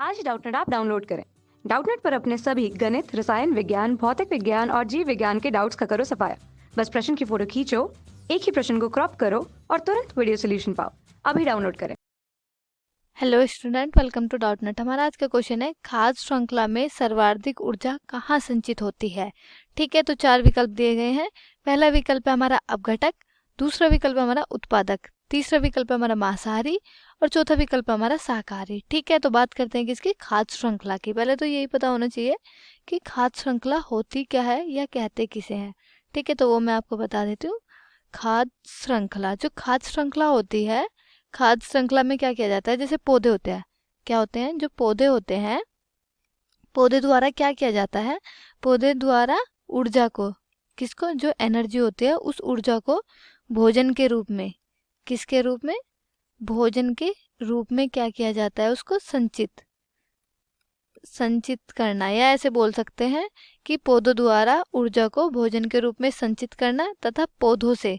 आज Doubtnut app download करें। Doubtnut पर अपने सभी गणित, रसायन विज्ञान, भौतिक विज्ञान और जीव विज्ञान के डाउट्स का करो सफाया। बस प्रश्न की फोटो खींचो, एक ही प्रश्न को क्रॉप करो और तुरंत वीडियो सोल्यूशन पाओ। अभी डाउनलोड करें। Hello student, welcome to Doubtnut. हमारा आज का क्वेश्चन है, खाद्य श्रृंखला में सर्वाधिक ऊर्जा कहाँ संचित होती है। ठीक है, तो 4 विकल्प दिए गए हैं। पहला विकल्प है हमारा अपघटक, दूसरा विकल्प है हमारा उत्पादक, तीसरा विकल्प है हमारा मांसाहारी और चौथा विकल्प है हमारा शाकाहारी। ठीक है, तो बात करते हैं किसकी, खाद्य श्रृंखला की। पहले तो यही पता होना चाहिए कि खाद्य श्रृंखला होती क्या है या कहते किसे हैं। ठीक है, तो वो मैं आपको बता देती हूँ। खाद्य श्रृंखला, जो खाद्य श्रृंखला होती है, खाद्य श्रृंखला में क्या किया जाता है, जैसे पौधे होते हैं, क्या होते हैं, जो पौधे होते हैं, पौधे द्वारा क्या किया जाता है, पौधे द्वारा ऊर्जा को, किसको, जो एनर्जी होती है उस ऊर्जा को भोजन के रूप में, किसके रूप में, भोजन के रूप में क्या किया जाता है, उसको संचित करना, या ऐसे बोल सकते हैं कि पौधों द्वारा ऊर्जा को भोजन के रूप में संचित करना तथा पौधों से,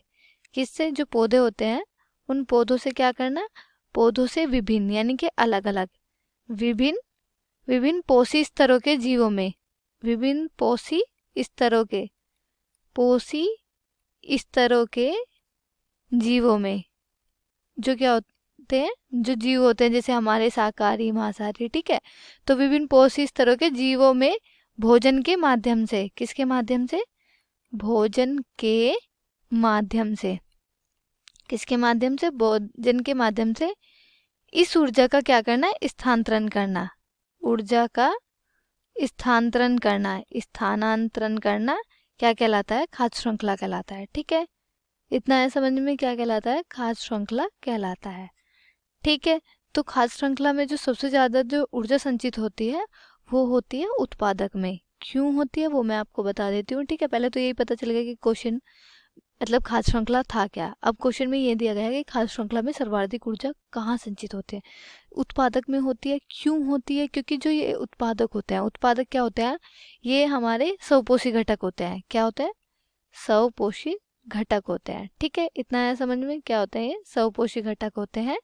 किससे, जो पौधे होते हैं उन पौधों से क्या करना, पौधों से विभिन्न यानी कि अलग अलग विभिन्न विभिन्न पोषी स्तरों के जीवों में, विभिन्न पोषी स्तरों के जीवों में, जो क्या होते हैं, जो जीव होते हैं, जैसे हमारे शाकाहारी मांसाहारी। ठीक है, तो विभिन्न पोषी स्तरों के जीवों में भोजन के माध्यम से, किसके माध्यम से, भोजन के माध्यम से, किसके माध्यम से, भोजन के माध्यम से इस ऊर्जा का क्या करना है, स्थानांतरण करना, ऊर्जा का स्थानांतरण करना क्या कहलाता है, खाद्य श्रृंखला कहलाता है। ठीक है, इतना है समझ में, क्या कहलाता है, खाद्य श्रृंखला कहलाता है। ठीक है, तो खाद्य श्रृंखला में जो सबसे ज्यादा जो ऊर्जा संचित होती है वो होती है उत्पादक में। क्यों होती है वो मैं आपको बता देती हूँ। ठीक है, पहले तो यही पता चलेगा कि क्वेश्चन मतलब खाद्य श्रृंखला था क्या। अब क्वेश्चन में ये दिया गया है कि खाद्य श्रृंखला में सर्वाधिक ऊर्जा कहाँ संचित होती है, उत्पादक में होती है। क्यों होती है, क्योंकि जो ये उत्पादक होते हैं, उत्पादक क्या होते हैं, ये हमारे स्वपोषी घटक होते हैं। क्या होते हैं, स्वपोषी घटक होते हैं। ठीक है, इतना है समझ में, क्या होते हैं, ये स्वपोषी घटक होते हैं।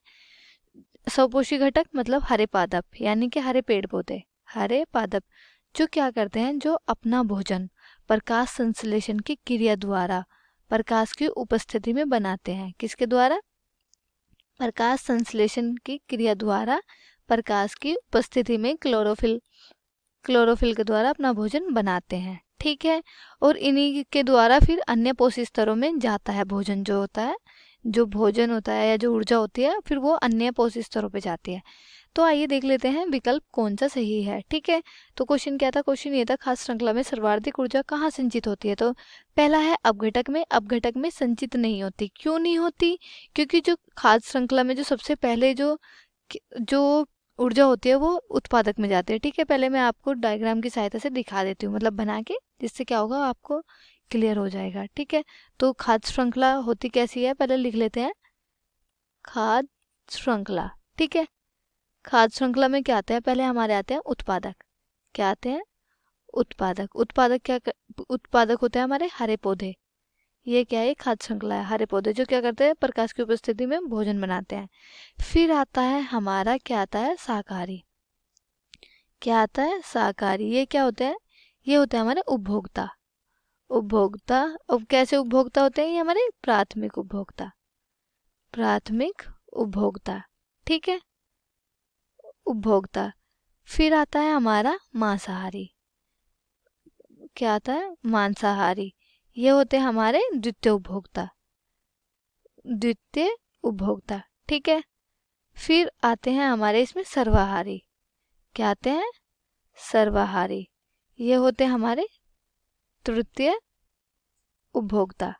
स्वपोषी घटक मतलब हरे पादप, यानी कि हरे पेड़ पौधे, हरे पादप जो क्या करते हैं, जो अपना भोजन प्रकाश संश्लेषण की क्रिया द्वारा प्रकाश की उपस्थिति में बनाते हैं। किसके द्वारा, प्रकाश संश्लेषण की क्रिया द्वारा प्रकाश की उपस्थिति में क्लोरोफिल के द्वारा अपना भोजन बनाते हैं। ठीक है, और इन्हीं के द्वारा फिर अन्य पोषक स्तरों में जाता है भोजन, जो होता है, जो भोजन होता है या जो ऊर्जा होती है फिर वो अन्य पोषक स्तरों पे जाती है। तो आइए देख लेते हैं विकल्प कौन सा सही है। ठीक है, तो क्वेश्चन क्या था, क्वेश्चन ये था, खाद्य श्रृंखला में सर्वाधिक ऊर्जा कहाँ संचित होती है। तो पहला है अपघटक में, अपघटक में संचित नहीं होती। क्यों नहीं होती, क्योंकि जो खाद्य श्रृंखला में जो सबसे पहले जो जो ऊर्जा होती है वो उत्पादक में जाती है। ठीक है, पहले मैं आपको डायग्राम की सहायता से दिखा देती हूँ, मतलब बना के, जिससे क्या होगा आपको क्लियर हो जाएगा। ठीक है, तो खाद्य श्रृंखला होती कैसी है, पहले लिख लेते हैं खाद्य श्रृंखला। ठीक है, खाद्य श्रृंखला में क्या आते हैं, पहले हमारे आते हैं उत्पादक। क्या आते हैं, उत्पादक। उत्पादक होते हैं हमारे हरे पौधे। ये क्या है, खाद्य श्रृंखला है, हरे पौधे जो क्या करते हैं, प्रकाश की उपस्थिति में भोजन बनाते हैं। फिर आता है हमारा, क्या आता है, शाकाहारी। क्या आता है, शाकाहारी। ये क्या होते हैं, ये होते हैं हमारे उपभोक्ता। अब कैसे उपभोक्ता होते हैं, ये हमारे प्राथमिक उपभोक्ता। ठीक है, उपभोक्ता। फिर आता है हमारा मांसाहारी। क्या आता है, मांसाहारी। ये होते हैं हमारे द्वितीय उपभोक्ता। ठीक है, फिर आते हैं हमारे इसमें सर्वाहारी। क्या आते हैं, सर्वाहारी। ये होते हैं हमारे तृतीय उपभोक्ता।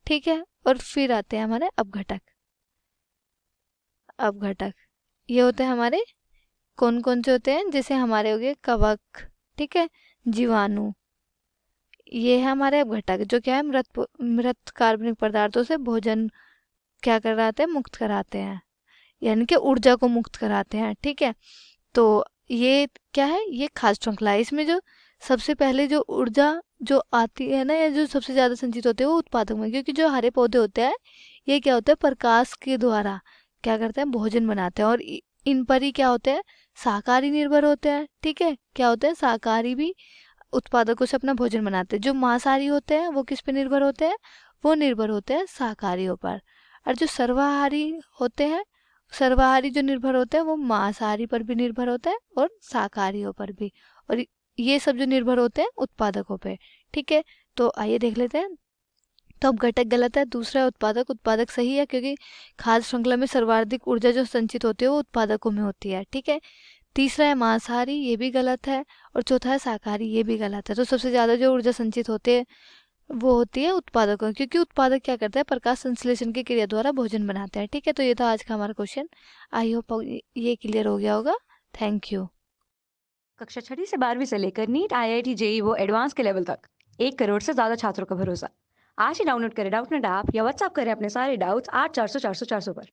ठीक है, और फिर आते हैं हमारे अपघटक। ये होते हैं हमारे, कौन कौन से होते हैं, जैसे हमारे हो गए कवक, ठीक है, जीवाणु। ये है हमारे अपघटक, जो क्या है, मृत कार्बनिक पदार्थों से भोजन क्या कराते हैं, मुक्त कराते हैं, यानी कि ऊर्जा को मुक्त कराते हैं। ठीक है, तो ये क्या है, ये खाद्य श्रृंखला है। इसमें जो सबसे पहले जो ऊर्जा जो आती है ना, या जो सबसे ज्यादा संचित होते हैं वो उत्पादक में, क्योंकि जो हरे पौधे होते हैं ये क्या होता है, प्रकाश के द्वारा क्या करते हैं, भोजन बनाते हैं, और इन पर ही क्या होते हैं, शाकाहारी निर्भर होते हैं। ठीक है, क्या होते हैं, शाकाहारी भी उत्पादकों से अपना भोजन बनाते हैं। जो मांसाहारी होते हैं वो किस पे निर्भर होते हैं, वो निर्भर होते हैं शाकाहारियों पर। और जो सर्वाहारी होते हैं, सर्वाहारी जो निर्भर होते हैं वो मांसाहारी पर भी निर्भर होते हैं और शाकाहारियों पर भी। और ये सब जो निर्भर होते हैं उत्पादकों पे। ठीक है, तो आइए देख लेते हैं। तो अब घटक गलत है, दूसरा है उत्पादक। उत्पादक सही है क्योंकि खाद्य श्रृंखला में सर्वाधिक ऊर्जा जो संचित होती है वो उत्पादकों में होती है। ठीक है, तीसरा है मांसाहारी, ये भी गलत है। और चौथा है शाकाहारी, ये भी गलत है। तो सबसे ज़्यादा जो ऊर्जा संचित होती है वो होती है उत्पादकों, क्योंकि उत्पादक क्या करते हैं, प्रकाश संश्लेषण की क्रिया द्वारा भोजन बनाते हैं। ठीक है, तो ये था आज का हमारा क्वेश्चन। आई होप ये क्लियर हो गया होगा। Thank you. कक्षा 6वीं से 12वीं से लेकर नीट, IIT, JEE वो एडवांस के लेवल तक 1 करोड़ से ज़्यादा छात्रों का भरोसा। आज ही डाउनलोड करें डाउटनेट ऐप या व्हाट्सएप करें अपने सारे डाउट्स 8400 400 400 पर।